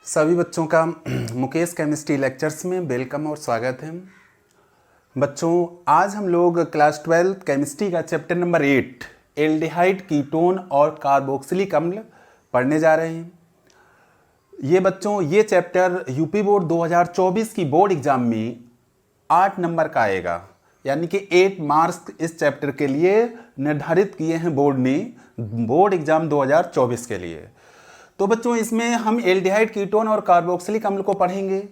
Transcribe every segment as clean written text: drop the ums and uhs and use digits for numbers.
सभी बच्चों का मुकेश केमिस्ट्री लेक्चर्स में वेलकम और स्वागत है। बच्चों, आज हम लोग क्लास 12 केमिस्ट्री का चैप्टर नंबर 8 एल्डिहाइड, कीटोन और कार्बोक्सिलिक अम्ल पढ़ने जा रहे हैं। ये बच्चों, ये चैप्टर यूपी बोर्ड 2024 की बोर्ड एग्जाम में 8 नंबर का आएगा, यानी कि 8 मार्क्स इस चैप्टर के लिए निर्धारित किए हैं बोर्ड ने, बोर्ड एग्जाम 2024 के लिए। तो बच्चों, इसमें हम एल्डिहाइड, कीटोन और कार्बोक्सिलिक अम्ल को पढ़ेंगे।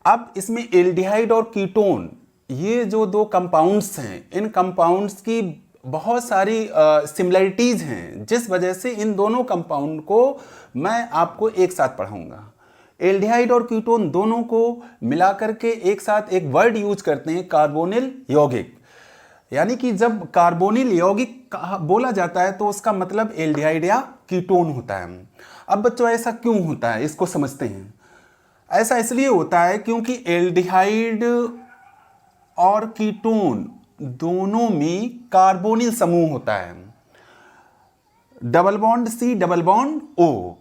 अब इसमें एल्डिहाइड और कीटोन, ये जो दो कंपाउंड्स हैं, इन कंपाउंड्स की बहुत सारी सिमिलरिटीज़ हैं, जिस वजह से इन दोनों कंपाउंड को मैं आपको एक साथ पढ़ाऊंगा। एल्डिहाइड और कीटोन दोनों को मिला करके एक साथ एक वर्ड यूज करते हैं, कार्बोनिल यौगिक। यानी कि जब कार्बोनिल यौगिक बोला जाता है तो उसका मतलब एल्डिहाइड या कीटोन होता है। अब बच्चों, ऐसा क्यों होता है, इसको समझते हैं। ऐसा इसलिए होता है क्योंकि एल्डिहाइड और कीटोन दोनों में कार्बोनिल समूह होता है, double bond C double bond O,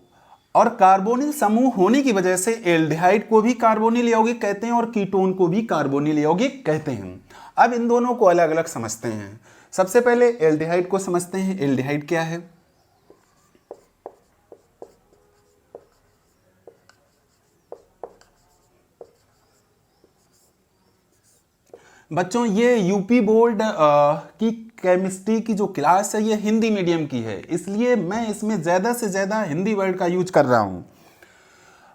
और कार्बोनिल समूह होने की वजह से एल्डिहाइड को भी कार्बोनिल यौगिक कहते हैं और कीटोन को भी कार्बोनिल यौगिक कहते हैं। अब इन दोनों को अलग अलग समझते हैं। सबसे पहले एल्डिहाइड को समझते हैं। एल्डिहाइड क्या है? बच्चों, ये यूपी बोर्ड की केमिस्ट्री की जो क्लास है, ये हिंदी मीडियम की है, इसलिए मैं इसमें ज़्यादा से ज़्यादा हिंदी वर्ड का यूज कर रहा हूँ।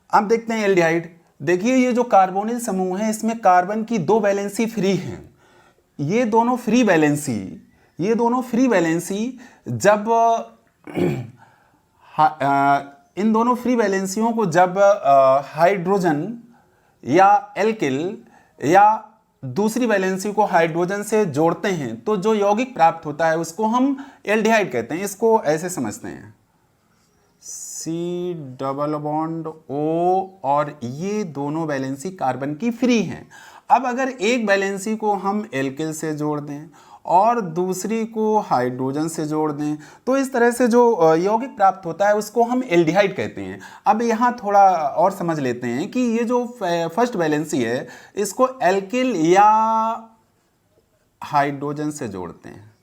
अब देखते हैं एल्डिहाइड। देखिए, ये जो कार्बोनिल समूह है, इसमें कार्बन की 2 वैलेंसी फ्री हैं। ये दोनों फ्री वैलेंसी जब इन दोनों फ्री वैलेंसियों को जब हाइड्रोजन या एल्किल या दूसरी वैलेंसी को हाइड्रोजन से जोड़ते हैं तो जो यौगिक प्राप्त होता है उसको हम एल्डिहाइड कहते हैं। इसको ऐसे समझते हैं, C डबल बॉन्ड O, और ये दोनों वैलेंसी कार्बन की फ्री हैं। अब अगर एक वैलेंसी को हम एल्किल से जोड़ दें और दूसरी को हाइड्रोजन से जोड़ दें तो इस तरह से जो यौगिक प्राप्त होता है उसको हम एल्डिहाइड कहते हैं। अब यहाँ थोड़ा और समझ लेते हैं कि ये जो फर्स्ट वैलेंसी है, इसको एल्किल या हाइड्रोजन से जोड़ते हैं,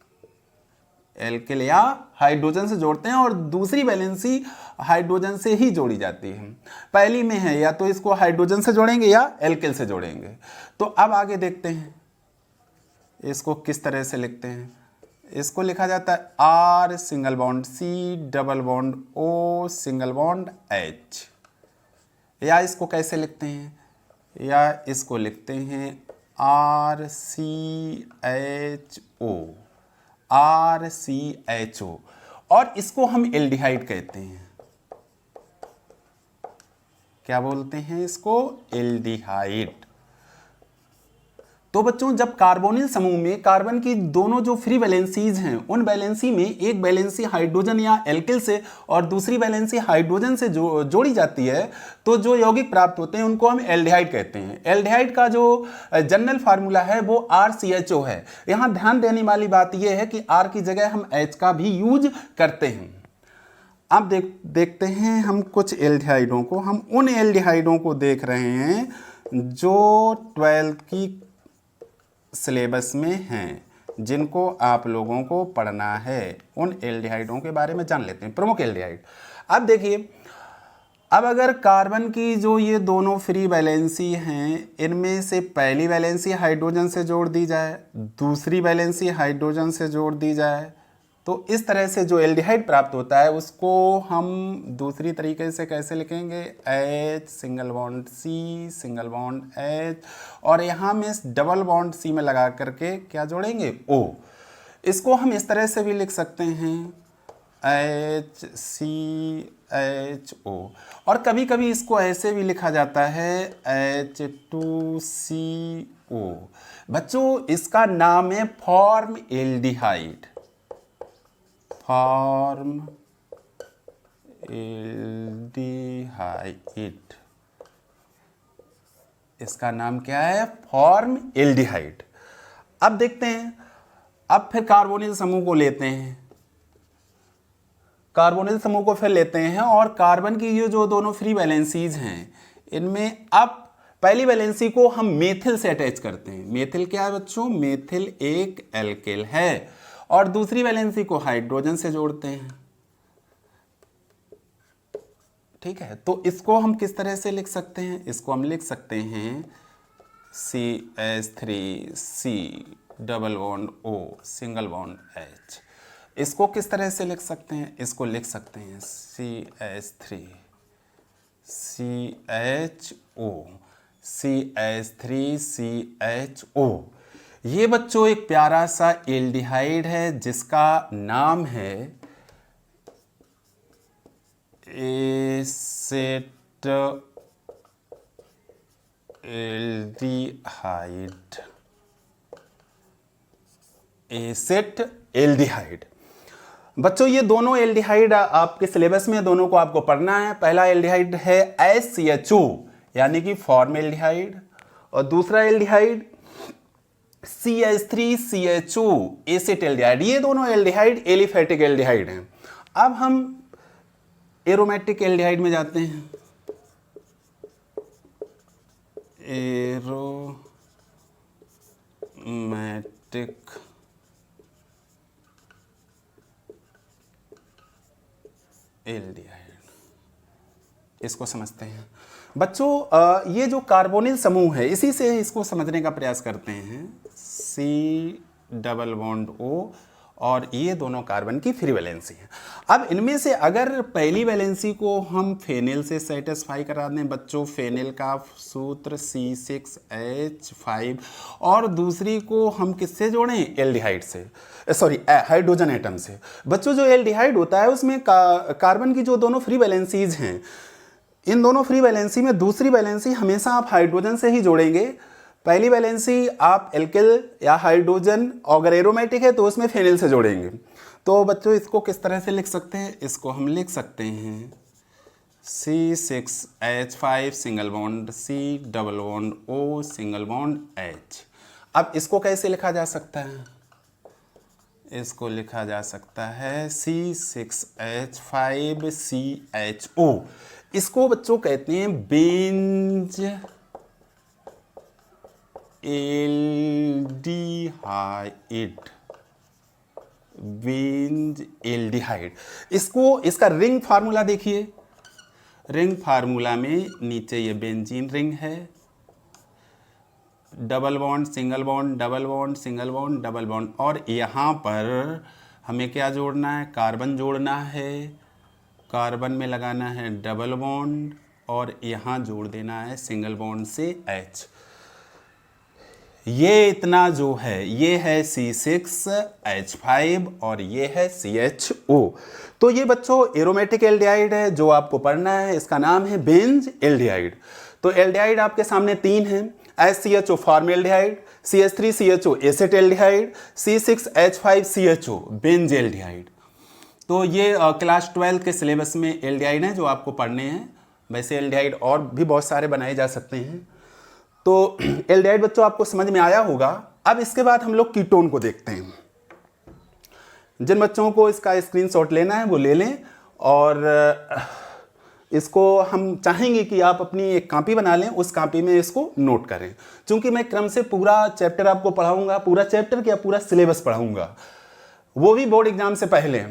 एल्किल या हाइड्रोजन से जोड़ते हैं, और दूसरी वैलेंसी हाइड्रोजन से ही जोड़ी जाती है। पहली में है या तो इसको हाइड्रोजन से जोड़ेंगे या एल्किल से जोड़ेंगे। तो अब आगे देखते हैं इसको किस तरह से लिखते हैं। इसको लिखा जाता है R single bond C double bond O single bond H, या इसको कैसे लिखते हैं, या इसको लिखते हैं RCHO, और इसको हम एल्डिहाइड कहते हैं। क्या बोलते हैं इसको? एल्डिहाइड। तो बच्चों, जब कार्बोनिल समूह में कार्बन की दोनों जो फ्री वैलेंसीज हैं, उन वैलेंसी में एक वैलेंसी हाइड्रोजन या एल्किल से और दूसरी वैलेंसी हाइड्रोजन से जोड़ी जाती है तो जो यौगिक प्राप्त होते हैं उनको हम एल्डिहाइड कहते हैं। एल्डिहाइड का जो जनरल फार्मूला है वो RCHO है। यहाँ ध्यान देने वाली बात यह है कि R की जगह हम H का भी यूज करते हैं। अब देखते हैं हम कुछ एल्डिहाइडों को। हम उन एल्डिहाइडों को देख रहे हैं जो 12th की सिलेबस में हैं, जिनको आप लोगों को पढ़ना है। उन एल्डिहाइडों के बारे में जान लेते हैं, प्रमुख एल्डिहाइड। अब देखिए, अब अगर कार्बन की जो ये दोनों फ्री वैलेंसी हैं, इनमें से पहली वैलेंसी हाइड्रोजन से जोड़ दी जाए, दूसरी वैलेंसी हाइड्रोजन से जोड़ दी जाए, तो इस तरह से जो एल्डिहाइड प्राप्त होता है उसको हम दूसरी तरीके से कैसे लिखेंगे? H single bond C single bond H, और यहाँ में डबल बॉन्ड C में लगा करके क्या जोड़ेंगे? O। इसको हम इस तरह से भी लिख सकते हैं HCHO, और कभी कभी इसको ऐसे भी लिखा जाता है H2CO। बच्चों, इसका नाम है फॉर्म एल्डिहाइड, फॉर्म एल्डिहाइड। इसका नाम क्या है? Form aldehyde. अब देखते हैं, अब फिर कार्बोनिल समूह को लेते हैं। कार्बोनिल समूह को फिर लेते हैं और कार्बन की ये जो दोनों फ्री वैलेंसीज हैं इनमें अब पहली वैलेंसी को हम मेथिल से अटैच करते हैं। मेथिल क्या है बच्चों? मेथिल एक एल्किल है और दूसरी वैलेंसी को हाइड्रोजन से जोड़ते हैं। ठीक है, तो इसको हम किस तरह से लिख सकते हैं? इसको हम लिख सकते हैं CH3C double bond O single bond H। इसको किस तरह से लिख सकते हैं? इसको लिख सकते हैं CH3CHO। ये बच्चों एक प्यारा सा एल्डिहाइड है जिसका नाम है एसेट एल्डिहाइड। एसेट एल्डिहाइड बच्चों, ये दोनों एल्डिहाइड आपके सिलेबस में दोनों को आपको पढ़ना है। पहला एल्डिहाइड है SCHO यानी कि फॉर्मेल्डिहाइड और दूसरा एल्डिहाइड CH3CHO एसेट एल्डिहाइड। ये दोनों एल्डिहाइड एलिफेटिक एल्डिहाइड हैं। अब हम एरोमेटिक एल्डिहाइड में जाते हैं। एरोमेटिक एल्डिहाइड, इसको समझते हैं बच्चों। ये जो कार्बोनिल समूह है इसी से इसको समझने का प्रयास करते हैं। C डबल बॉन्ड O और ये दोनों कार्बन की फ्री वैलेंसी है। अब इनमें से अगर पहली वैलेंसी को हम फेनिल से सेटिस्फाई करा दें बच्चों, फेनिल का सूत्र C6H5 और दूसरी को हम किससे जोड़ें? एल्डिहाइड से, सॉरी हाइड्रोजन एटम से। बच्चों जो एल्डिहाइड होता है उसमें कार्बन की जो दोनों फ्री वैलेंसीज हैं, इन दोनों फ्री वैलेंसी में दूसरी वैलेंसी हमेशा आप हाइड्रोजन से ही जोड़ेंगे। पहली वैलेंसी आप एल्किल या हाइड्रोजन, अगर एरोमेटिक है तो उसमें फेनिल से जोड़ेंगे। तो बच्चों इसको किस तरह से लिख सकते हैं? इसको हम लिख सकते हैं C6H5 single bond C double bond O single bond H। अब इसको कैसे लिखा जा सकता है? इसको लिखा जा सकता है C6H5CHO। इसको बच्चों कहते हैं बेंज एल्डिहाइड। बेंज एल्डिहाइड, इसको इसका रिंग फार्मूला देखिए। रिंग फार्मूला में नीचे ये बेंजीन रिंग है, double bond single bond double bond single bond double bond, और यहाँ पर हमें क्या जोड़ना है? कार्बन जोड़ना है। कार्बन में लगाना है डबल बॉन्ड और यहाँ जोड़ देना है सिंगल बॉन्ड से H। ये इतना जो है ये है C6H5 और ये है CHO। तो ये बच्चों एरोमेटिक एल्डिहाइड है जो आपको पढ़ना है, इसका नाम है बेंज एल्डिहाइड। तो एल्डिहाइड आपके सामने तीन हैं, SCHO formaldehyde, CH3CHO asset aldehyde, C6H5CHO Benz aldehyde. तो ये क्लास 12 के सिलेबस में एल्डिहाइड हैं जो आपको पढ़ने हैं। वैसे एल्डिहाइड और भी बहुत सारे बनाए जा सकते हैं। तो एल्डिहाइड बच्चों आपको समझ में आया होगा। अब इसके बाद हम लोग कीटोन को देखते हैं। जिन बच्चों को इसका स्क्रीनशॉट लेना है वो ले लें और इसको हम चाहेंगे कि आप अपनी एक कॉपी बना लें, उस कॉपी में इसको नोट करें। क्योंकि मैं क्रम से पूरा चैप्टर आपको पढ़ाऊंगा, पूरा चैप्टर क्या पूरा सिलेबस पढ़ाऊंगा, वो भी बोर्ड एग्जाम से पहले।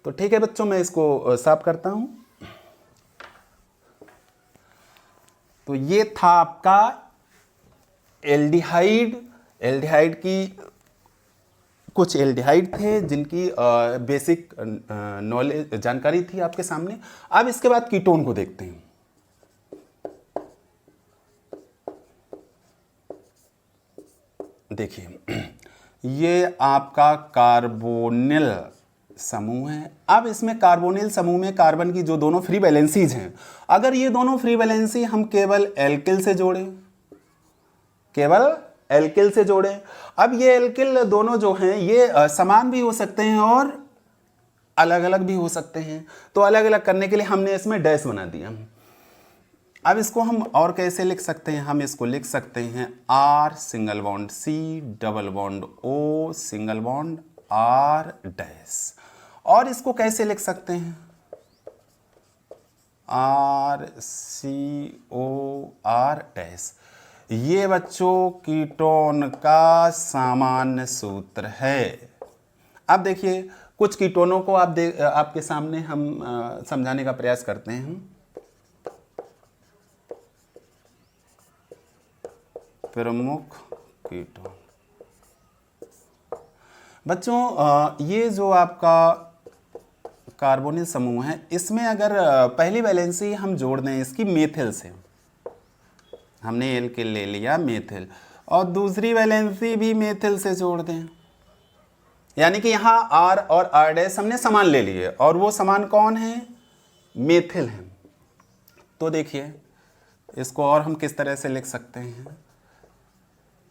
तो ठीक है बच्चों, मैं इसको साफ करता हूं। तो ये था आपका एल्डिहाइड। एल्डिहाइड की कुछ एल्डिहाइड थे जिनकी बेसिक नॉलेज जानकारी थी आपके सामने। अब इसके बाद कीटोन को देखते हैं। देखिए ये आपका कार्बोनिल समूह है। अब इसमें कार्बोनिल समूह में कार्बन की जो दोनों फ्री वैलेंसीज हैं, अगर ये दोनों फ्री वैलेंसी हम केवल एल्किल से जोड़ें, केवल एल्किल से जोड़ें। अब ये एल्किल दोनों जो हैं ये समान भी हो सकते हैं और अलग अलग भी हो सकते हैं। तो अलग अलग करने के लिए हमने इसमें डैश बना दिया। अब इसको हम और कैसे लिख सकते हैं? हम इसको लिख सकते हैं R single bond C double bond O single bond R dash. और इसको कैसे लिख सकते हैं? RCOR dash. ये बच्चों कीटोन का सामान्य सूत्र है। अब देखिए कुछ कीटोनों को आपके सामने हम समझाने का प्रयास करते हैं। प्रमुख कीटोन बच्चों, ये जो आपका कार्बोनिल समूह है, इसमें अगर पहली वैलेंसी हम जोड़ दें इसकी मेथिल से, हमने एल्किल ले लिया मेथिल, और दूसरी वैलेंसी भी मेथिल से जोड़ दें, यानी कि यहाँ R और R डैश हमने समान ले लिए, और वो समान कौन है? मेथिल है। तो देखिए इसको और हम किस तरह से लिख सकते हैं?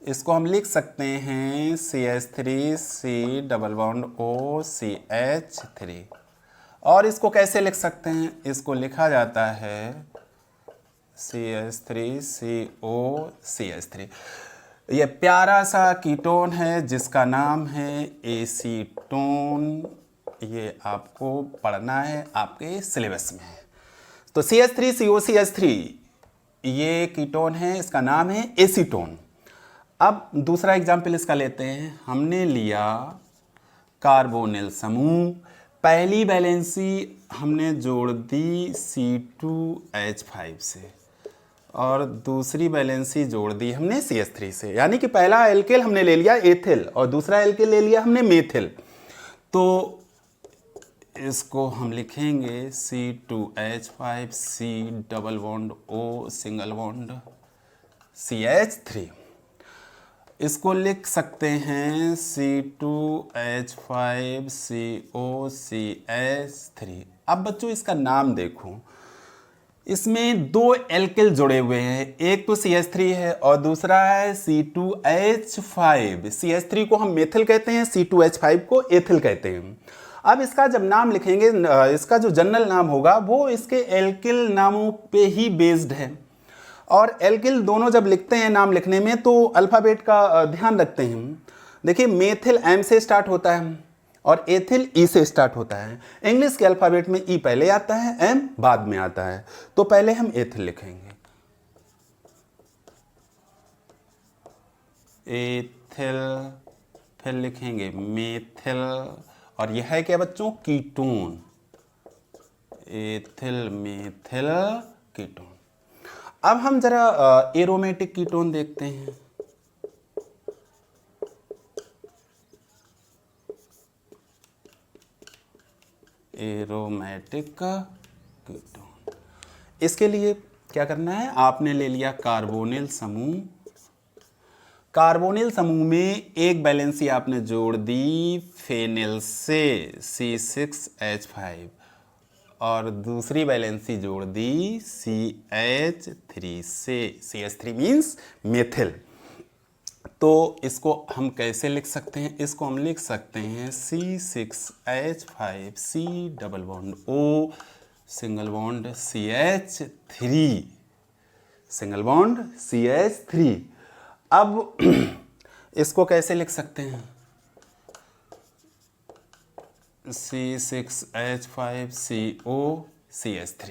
इसको हम लिख सकते हैं CH3C डबल बॉन्ड OCH3। और इसको कैसे लिख सकते हैं? इसको लिखा जाता है CH3COCH3। ये प्यारा सा कीटोन है जिसका नाम है एसीटोन। ये आपको पढ़ना है, आपके सिलेबस में है। तो CH3COCH3 ये कीटोन है, इसका नाम है एसीटोन। अब दूसरा एग्जाम्पल इसका लेते हैं। हमने लिया कार्बोनिल समूह, पहली वैलेंसी हमने जोड़ दी C2H5 से, और दूसरी वैलेंसी जोड़ दी हमने CH3 से, यानी कि पहला एल्किल हमने ले लिया एथिल और दूसरा एल्किल ले लिया हमने मेथिल। तो इसको हम लिखेंगे C2H5 C double bond O single bond CH3। इसको लिख सकते हैं C2H5 COCH3। अब बच्चों इसका नाम देखो, इसमें दो एल्किल जुड़े हुए हैं, एक तो CH3 है और दूसरा है C2H5। CH3 को हम मेथिल कहते हैं, C2H5 को एथिल कहते हैं। अब इसका जब नाम लिखेंगे, इसका जो जनरल नाम होगा वो इसके एल्किल नामों पे ही बेस्ड है। और एल्किल दोनों जब लिखते हैं नाम लिखने में तो अल्फ़ाबेट का ध्यान रखते हैं। देखिए मेथिल M से स्टार्ट होता है और एथिल E से स्टार्ट होता है। इंग्लिश के अल्फ़ाबेट में E पहले आता है, M बाद में आता है। तो पहले हम एथिल लिखेंगे, एथिल, फिर लिखेंगे मेथिल, और यह है क्या बच्चों? Ketone, ethyl methyl ketone. अब हम जरा एरोमेटिक कीटोन देखते हैं। एरोमेटिक कीटोन, इसके लिए क्या करना है? आपने ले लिया कार्बोनिल समूह, कार्बोनिल समूह में एक वैलेंसी आपने जोड़ दी फेनिल से C6H5 और दूसरी वैलेंसी जोड़ दी CH3 से। CH3 means methyl. तो इसको हम कैसे लिख सकते हैं? इसको हम लिख सकते हैं C6H5 C double bond O single bond CH3, single bond CH3। अब इसको कैसे लिख सकते हैं? C6H5 COCH3,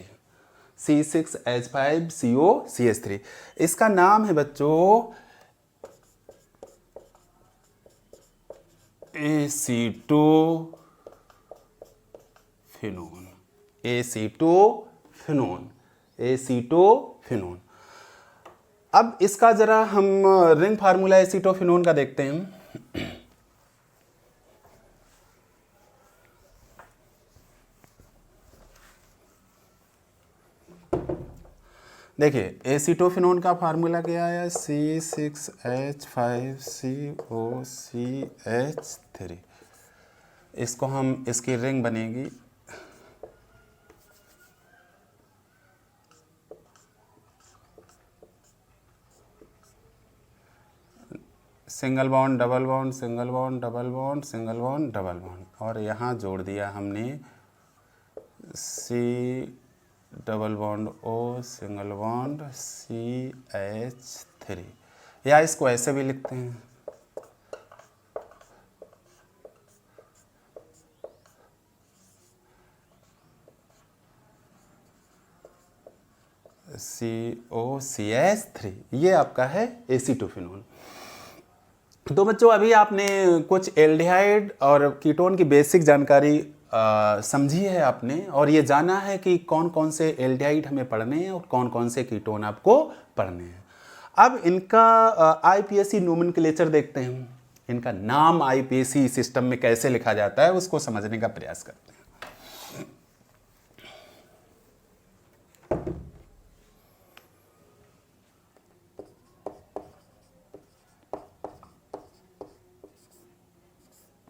C6H5 COCH3। इसका नाम है बच्चों एसीटोफिनोन, एसीटोफिनोन, एसीटोफिनोन। अब इसका जरा हम रिंग फार्मूला एसीटोफिनोन का देखते हैं। देखिए एसीटोफिनोन का फार्मूला क्या आया? C6H5COCH3। इसको हम, इसकी रिंग बनेगी single bond double bond single bond double bond single bond double bond, और यहाँ जोड़ दिया हमने C double bond O single bond CH3, या इसको ऐसे भी लिखते हैं COCH3, ये आपका है एसीटोफिनोन। तो बच्चों अभी आपने कुछ एल्डिहाइड और कीटोन की बेसिक जानकारी समझी है आपने, और ये जाना है कि कौन कौन से एल्डिहाइड हमें पढ़ने हैं और कौन कौन से कीटोन आपको पढ़ने हैं। अब इनका आईपीएससी नोमेनक्लेचर देखते हैं, इनका नाम आईपीएससी सिस्टम में कैसे लिखा जाता है उसको समझने का प्रयास करते हैं।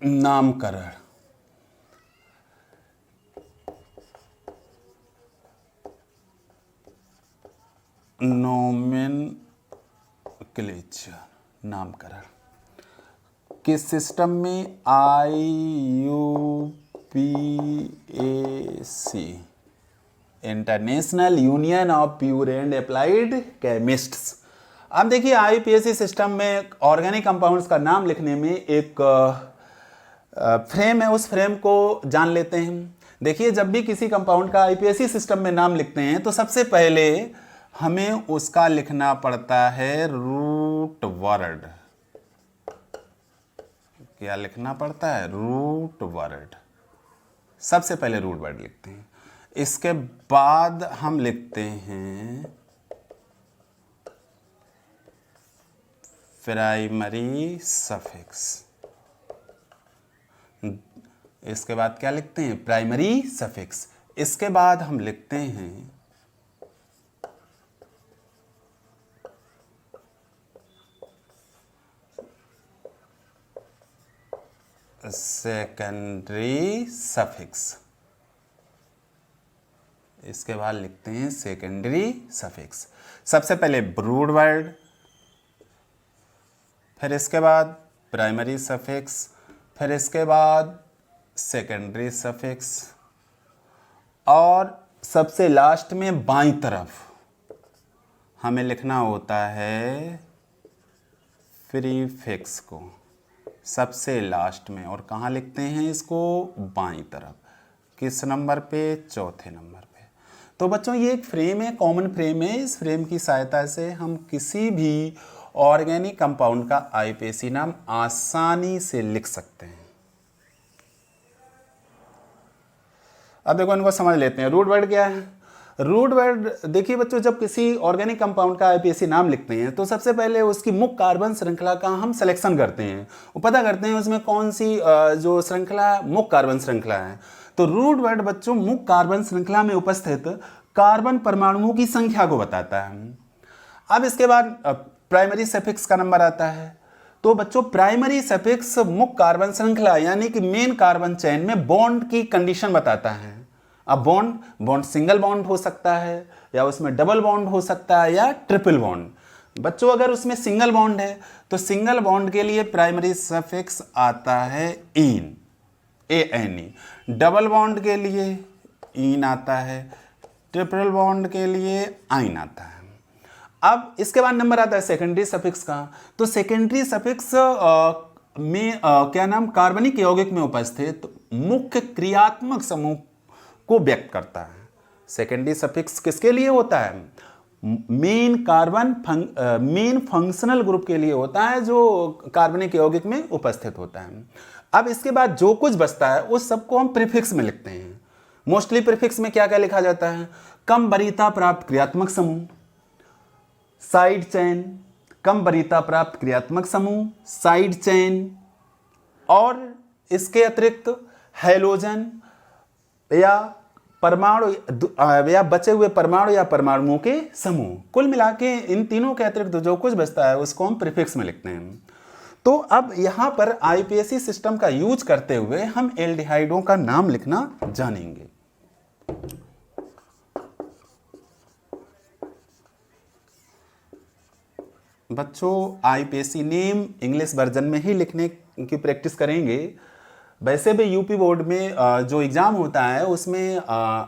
नामकरण, नोमेनक्लेचर, नामकरण किस सिस्टम में? IUPAC, international union of pure and applied chemists. अब देखिए आईपीएससी सिस्टम में ऑर्गेनिक कंपाउंड्स का नाम लिखने में एक फ्रेम है, उस फ्रेम को जान लेते हैं। देखिए जब भी किसी कंपाउंड का आईपीएससी सिस्टम में नाम लिखते हैं तो सबसे पहले हमें उसका लिखना पड़ता है रूट वर्ड। क्या लिखना पड़ता है? Root word. सबसे पहले रूट वर्ड लिखते हैं, इसके बाद हम लिखते हैं प्राइमरी सफिक्स। इसके बाद क्या लिखते हैं? Primary suffix. इसके बाद हम लिखते हैं सेकेंडरी सफिक्स। इसके बाद लिखते हैं सेकेंडरी सफिक्स। सबसे पहले रूट वर्ड, फिर इसके बाद प्राइमरी सफिक्स, फिर इसके बाद सेकेंडरी सफिक्स, और सबसे लास्ट में बाईं तरफ हमें लिखना होता है प्रीफिक्स को, सबसे लास्ट में। और कहाँ लिखते हैं इसको? बाईं तरफ। किस नंबर पे? चौथे नंबर पे। तो बच्चों ये एक फ्रेम है, कॉमन फ्रेम है। इस फ्रेम की सहायता से हम किसी भी ऑर्गेनिक कंपाउंड का आईपीएससी नाम आसानी से लिख सकते हैं। अब देखो इनको समझ लेते हैं। रूट वर्ड क्या है? रूट वर्ड देखिए बच्चों, जब किसी ऑर्गेनिक कंपाउंड का आईपीएससी नाम लिखते हैं तो सबसे पहले उसकी मुख्य कार्बन श्रृंखला का हम सिलेक्शन करते हैं, वो पता करते हैं उसमें कौन सी जो श्रृंखला मुख्य कार्बन श्रृंखला है। तो रूट वर्ड बच्चों मुख्य कार्बन श्रृंखला में उपस्थित कार्बन परमाणुओं की संख्या को बताता है। अब इसके बाद प्राइमरी सफिक्स का नंबर आता है। तो बच्चों प्राइमरी सफिक्स मुख्य कार्बन श्रृंखला यानी कि मेन कार्बन चेन में बॉन्ड की कंडीशन बताता है। अब बॉन्ड सिंगल बॉन्ड हो सकता है, या उसमें डबल बॉन्ड हो सकता है, या ट्रिपल बॉन्ड। बच्चों अगर उसमें सिंगल बॉन्ड है तो सिंगल बॉन्ड के लिए प्राइमरी सफिक्स आता है इन, ANE। डबल बॉन्ड के लिए इन आता है, ट्रिपल बॉन्ड के लिए आइन आता है। अब इसके बाद नंबर आता है सेकेंडरी सफिक्स का। तो सेकेंडरी सफिक्स में क्या नाम? कार्बनिक यौगिक में उपस्थित मुख्य क्रियात्मक समूह को व्यक्त करता है। सेकेंडरी सफिक्स किसके लिए होता है? मेन फंक्शनल ग्रुप के लिए होता है जो कार्बनिक यौगिक में उपस्थित होता है। अब इसके बाद जो कुछ बचता है उस सबको हम प्रीफिक्स में लिखते हैं। मोस्टली प्रीफिक्स में क्या क्या लिखा जाता है? कम वरीयता प्राप्त क्रियात्मक समूह, साइड चेन, कम वरीयता प्राप्त क्रियात्मक समूह, साइड चेन, और इसके अतिरिक्त हैलोजन या परमाणु या बचे हुए परमाणु या परमाणुओं के समूह। कुल मिला के इन तीनों के अतिरिक्त जो कुछ बचता है उसको हम प्रीफिक्स में लिखते हैं। तो अब यहाँ पर आईपीएससी सिस्टम का यूज करते हुए हम एल्डिहाइडों का नाम लिखना जानेंगे। बच्चों आईपीएससी नेम इंग्लिश वर्जन में ही लिखने की प्रैक्टिस करेंगे। वैसे भी यूपी बोर्ड में जो एग्ज़ाम होता है उसमें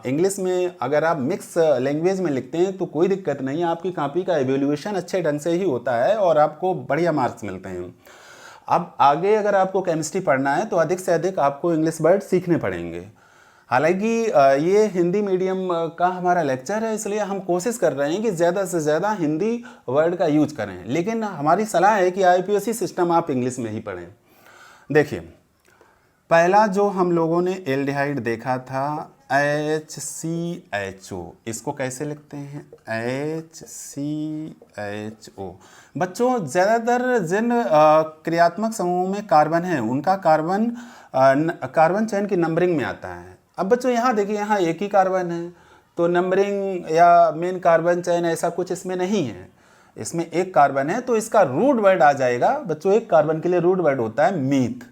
इंग्लिश में अगर आप मिक्स लैंग्वेज में लिखते हैं तो कोई दिक्कत नहीं है, आपकी कॉपी का एवेल्यूएशन अच्छे ढंग से ही होता है और आपको बढ़िया मार्क्स मिलते हैं। अब आगे अगर आपको केमिस्ट्री पढ़ना है तो अधिक से अधिक आपको इंग्लिश वर्ड सीखने पड़ेंगे। हालांकि ये हिंदी मीडियम का हमारा लेक्चर है, इसलिए हम कोशिश कर रहे हैं कि ज़्यादा से ज़्यादा हिंदी वर्ड का यूज करें, लेकिन हमारी सलाह है कि IPSC सिस्टम आप इंग्लिश में ही पढ़ें। देखिए, पहला जो हम लोगों ने एल्डिहाइड देखा था HCHO, इसको कैसे लिखते हैं? HCHO। बच्चों, ज़्यादातर जिन क्रियात्मक समूहों में कार्बन है उनका कार्बन चेन की नंबरिंग में आता है। अब बच्चों यहाँ देखिए, यहाँ एक ही कार्बन है, तो नंबरिंग या मेन कार्बन चेन ऐसा कुछ इसमें नहीं है। इसमें एक कार्बन है, तो इसका रूट वर्ड आ जाएगा बच्चों, एक कार्बन के लिए रूट वर्ड होता है मीथ।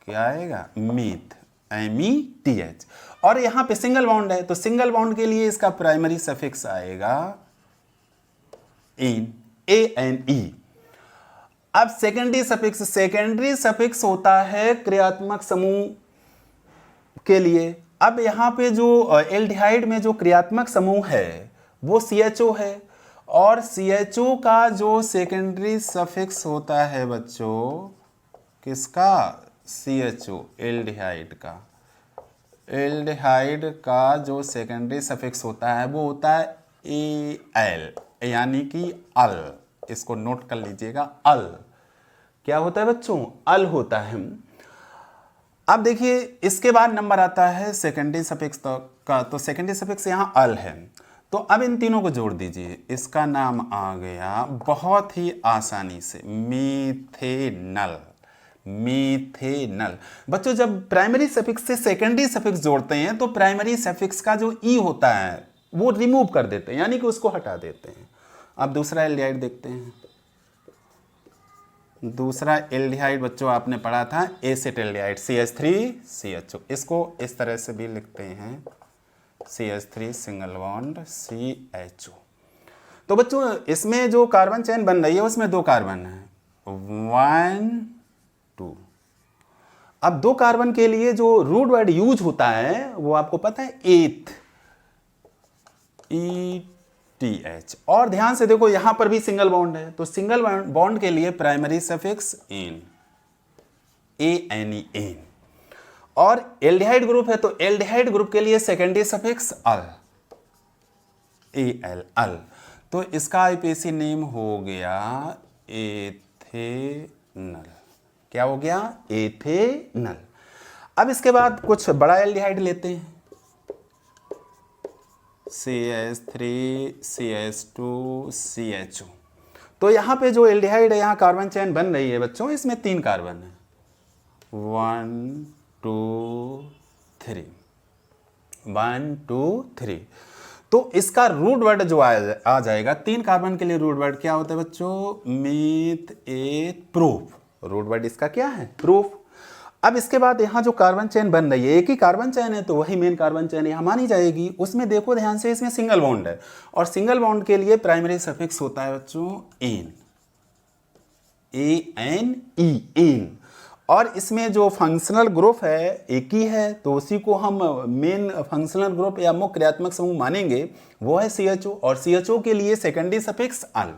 क्या आएगा? Myth, METH। और यहाँ पे सिंगल बॉन्ड है, तो सिंगल बॉन्ड के लिए इसका प्राइमरी सफिक्स आएगा इन, ANE। अब सेकेंडरी सफिक्स होता है क्रियात्मक समूह के लिए। अब यहाँ पे जो एल्डिहाइड में जो क्रियात्मक समूह है वो CHO है, और CHO का जो सेकेंडरी सफिक्स होता है बच्चों, किसका? CHO, एल्डिहाइड का। एल्डिहाइड का जो सेकेंडरी सफिक्स होता है वो होता है AL, यानी कि अल। इसको नोट कर लीजिएगा, अल। क्या होता है बच्चों? अल होता है। अब देखिए, इसके बाद नंबर आता है सेकेंडरी सफिक्स का, तो सेकेंडरी सफिक्स यहाँ अल है। तो अब इन तीनों को जोड़ दीजिए, इसका नाम आ गया बहुत ही आसानी से मीथेनल। मीथेनल। बच्चों, जब प्राइमरी सफिक्स से सेकेंडरी सफिक्स जोड़ते हैं तो प्राइमरी सफिक्स का जो ई होता है वो रिमूव कर देते हैं, यानी कि उसको हटा देते हैं। अब दूसरा एल्डिहाइड देखते हैं। दूसरा एल्डिहाइड बच्चों आपने पढ़ा था एसिटेल्डिहाइड, CH3CHO। इसको इस तरह से भी लिखते हैं, CH3 सिंगल बॉन्ड CHO। तो बच्चों, इसमें जो कार्बन चेन बन रही है उसमें 2 कार्बन है, 1 2। अब 2 कार्बन के लिए जो रूट वर्ड यूज होता है वो आपको पता है, एथ, ETH। और ध्यान से देखो, यहां पर भी सिंगल बॉन्ड है, तो सिंगल बॉन्ड के लिए प्राइमरी सफिक्स इन, ANE, एन। और एल्डिहाइड ग्रुप है, तो एल्डिहाइड ग्रुप के लिए सेकेंडरी सफिक्स अल, AL, अल। तो इसका IPSC नेम हो गया एथेनल। क्या हो गया? एथेनल। अब इसके बाद कुछ बड़ा एल्डिहाइड लेते हैं, CH3 CH2 CHO। तो यहाँ पे जो एल्डिहाइड है, यहाँ कार्बन चेन बन रही है बच्चों, इसमें 3 कार्बन है, 1 2 3, 1 2 3। तो इसका रूट वर्ड जो आ जाएगा, 3 कार्बन के लिए रूट वर्ड क्या होता है बच्चों? मीथ एथ प्रूफ। रूट वर्ड इसका क्या है? प्रूफ। अब इसके बाद यहाँ जो कार्बन चेन बन रही है, एक ही कार्बन चेन है, तो वही मेन कार्बन चेन यहाँ मानी जाएगी। उसमें देखो ध्यान से, इसमें सिंगल बॉन्ड है, और सिंगल बॉन्ड के लिए प्राइमरी सफिक्स होता है बच्चों एन, ANE, एन। और इसमें जो फंक्शनल ग्रुप है एक ही है, तो उसी को हम मेन फंक्शनल ग्रुप या मुख्य क्रियात्मक समूह मानेंगे, वो है CHO। और CHO के लिए सेकेंडरी सफिक्स अल।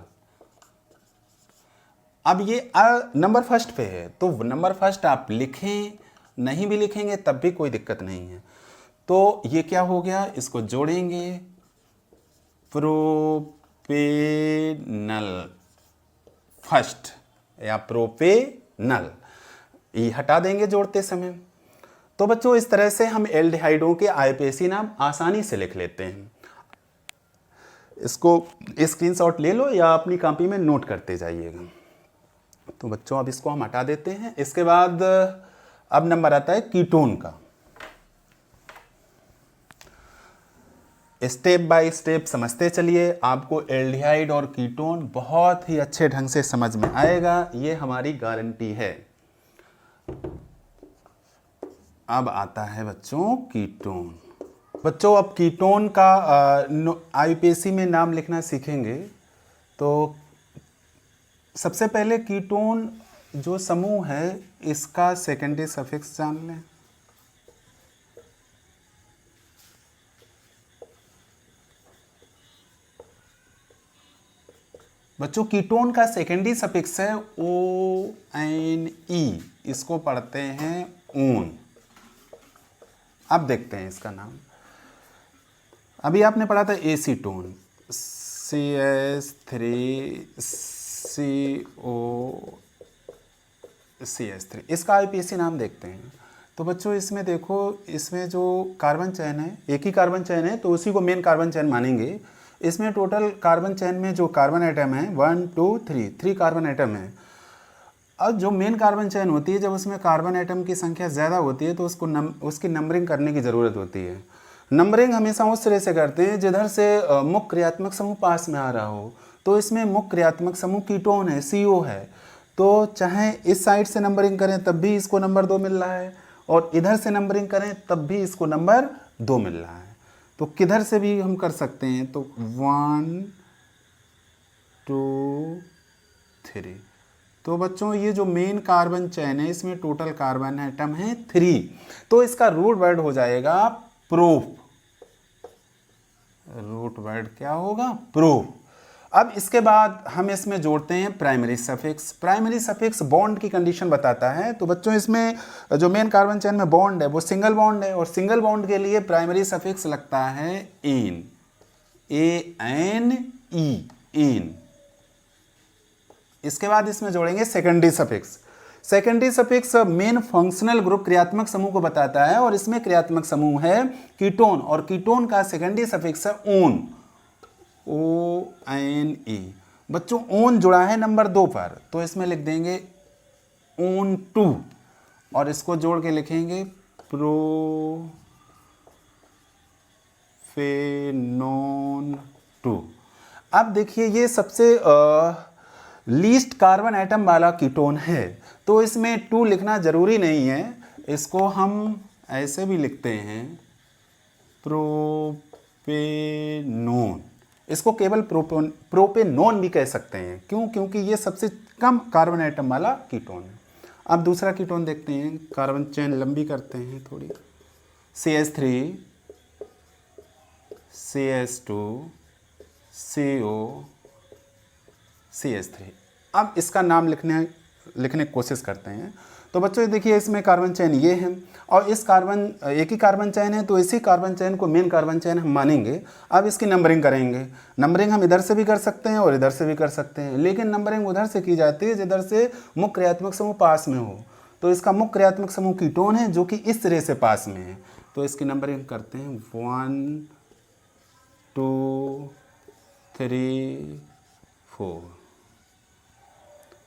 अब ये नंबर फर्स्ट पे है, तो नंबर फर्स्ट आप लिखें, नहीं भी लिखेंगे तब भी कोई दिक्कत नहीं है। तो ये क्या हो गया? इसको जोड़ेंगे, प्रोपेनल फर्स्ट या प्रोपेनल, ये हटा देंगे जोड़ते समय। तो बच्चों, इस तरह से हम एल्डिहाइडों के IPSC नाम आसानी से लिख लेते हैं। इसको स्क्रीनशॉट ले लो या अपनी कॉपी में नोट करते जाइएगा। तो बच्चों, अब इसको हम हटा देते हैं। इसके बाद अब नंबर आता है कीटोन का। स्टेप बाय स्टेप समझते चलिए, आपको एल्डिहाइड और कीटोन बहुत ही अच्छे ढंग से समझ में आएगा, ये हमारी गारंटी है। अब आता है बच्चों कीटोन। बच्चों, अब कीटोन का IPSC में नाम लिखना सीखेंगे। तो सबसे पहले कीटोन जो समूह है, इसका सेकेंडरी सफिक्स जान लें। बच्चों, कीटोन का सेकेंडरी सफिक्स है ONE, इसको पढ़ते हैं ऊन। अब देखते हैं इसका नाम। अभी आपने पढ़ा था एसीटोन, CH3COCH3, इसका आईपीएसी नाम देखते हैं। तो बच्चों इसमें देखो, इसमें जो कार्बन चेन है, एक ही कार्बन चेन है तो उसी को मेन कार्बन चेन मानेंगे। इसमें टोटल कार्बन चेन में जो कार्बन एटम है 1 2 3 कार्बन एटम है। अब जो मेन कार्बन चेन होती है, जब उसमें कार्बन एटम की संख्या ज़्यादा होती है तो उसकी नंबरिंग करने की ज़रूरत होती है। नंबरिंग हमेशा उस तरह से करते हैं जिधर से मुख्य क्रियात्मक समूह पास में आ रहा हो। तो इसमें मुख्य क्रियात्मक समूह कीटोन है, CO है, तो चाहे इस साइड से नंबरिंग करें तब भी इसको नंबर 2 मिल रहा है, और इधर से नंबरिंग करें तब भी इसको नंबर 2 मिल रहा है। तो किधर से भी हम कर सकते हैं, तो 1 2 3। तो बच्चों ये जो मेन कार्बन चेन है, इसमें टोटल कार्बन एटम है 3, तो इसका रूट वर्ड हो जाएगा प्रोप। रूट वर्ड क्या होगा, प्रोप। अब इसके बाद हम इसमें जोड़ते हैं primary suffix. Primary suffix bond की कंडीशन बताता है। तो बच्चों इसमें जो मेन कार्बन चेन में बॉन्ड है वो सिंगल बॉन्ड है, और सिंगल बॉन्ड के लिए प्राइमरी सफिक्स लगता है एन, ANE, एन। इसके बाद इसमें जोड़ेंगे secondary suffix. Secondary suffix main functional group क्रियात्मक समूह को बताता है, और इसमें क्रियात्मक समूह है कीटोन, और कीटोन का सेकेंडरी सफिक्स है ओन, ONE। बच्चों ओन जुड़ा है नंबर 2 पर, तो इसमें लिख देंगे ओन 2, और इसको जोड़ के लिखेंगे प्रोफेनोन 2। अब देखिए ये सबसे लीस्ट कार्बन एटम वाला कीटोन है, तो इसमें 2 लिखना जरूरी नहीं है, इसको हम ऐसे भी लिखते हैं प्रोपेनोन। इसको केवल प्रोपेनोन भी कह सकते हैं। क्यों? क्योंकि ये सबसे कम कार्बन एटम वाला कीटोन है। अब दूसरा कीटोन देखते हैं, कार्बन चेन लंबी करते हैं थोड़ी। CH3 CH2 CO CH3। अब इसका नाम लिखने की कोशिश करते हैं। तो बच्चों देखिए इसमें कार्बन चेन ये है, और इस एक ही कार्बन चेन है, तो इसी कार्बन चेन को मेन कार्बन चेन हम मानेंगे। अब इसकी नंबरिंग करेंगे। नंबरिंग हम इधर से भी कर सकते हैं और इधर से भी कर सकते हैं, लेकिन नंबरिंग उधर से की जाती है जिधर से मुख्य क्रियात्मक समूह पास में हो। तो इसका मुख्य क्रियात्मक समूह कीटोन है जो कि इस तरह से पास में है, तो इसकी नंबरिंग करते हैं 1 2 3 4।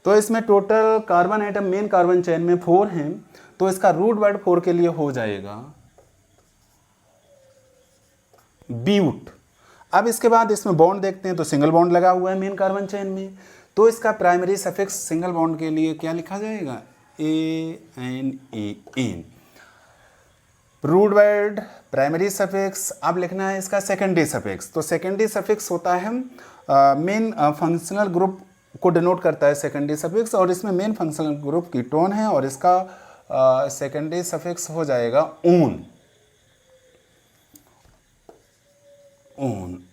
तो इसमें total carbon atom main carbon chain में 4 हैं, तो इसका रूट वर्ड 4 के लिए हो जाएगा ब्यूट। अब इसके बाद इसमें बॉन्ड देखते हैं, तो सिंगल बॉन्ड लगा हुआ है मेन कार्बन चेन में, तो इसका प्राइमरी सफिक्स सिंगल बॉन्ड के लिए क्या लिखा जाएगा, ANE। Root word primary suffix. अब लिखना है इसका सेकेंडरी सफिक्स। तो सेकेंडरी सफिक्स होता है मेन फंक्शनल ग्रुप को डिनोट करता है सेकेंडरी सफिक्स, और इसमें मेन फंक्शनल ग्रुप कीटोन है, और इसका सेकेंडरी सफिक्स हो जाएगा ओन,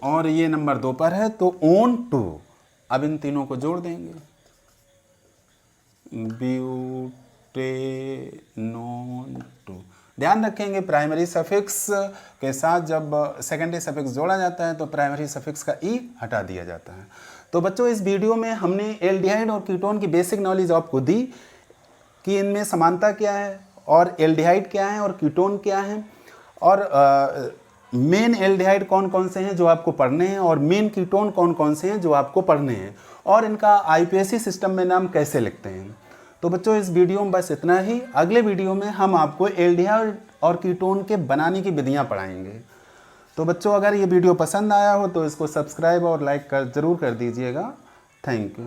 और ये नंबर 2 पर है, तो ओन 2। अब इन तीनों को जोड़ देंगे, ब्यूटेनोन 2। ध्यान रखेंगे प्राइमरी सफिक्स के साथ जब सेकेंडरी सफिक्स जोड़ा जाता है तो प्राइमरी सफिक्स का ई हटा दिया जाता है। तो बच्चों इस वीडियो में हमने एल्डिहाइड और कीटोन की बेसिक नॉलेज आपको दी कि इनमें समानता क्या है, और एल्डिहाइड क्या है और कीटोन क्या है, और मेन एल्डिहाइड कौन कौन से हैं जो आपको पढ़ने हैं, और मेन कीटोन कौन कौन से हैं जो आपको पढ़ने हैं, और इनका आईपीएसी सिस्टम में नाम कैसे लिखते हैं। तो बच्चों इस वीडियो में बस इतना ही। अगले वीडियो में हम आपको एल्डिहाइड और कीटोन के बनाने की विधियां पढ़ाएंगे। तो बच्चों अगर ये वीडियो पसंद आया हो तो इसको सब्सक्राइब और लाइक ज़रूर कर दीजिएगा। Thank you.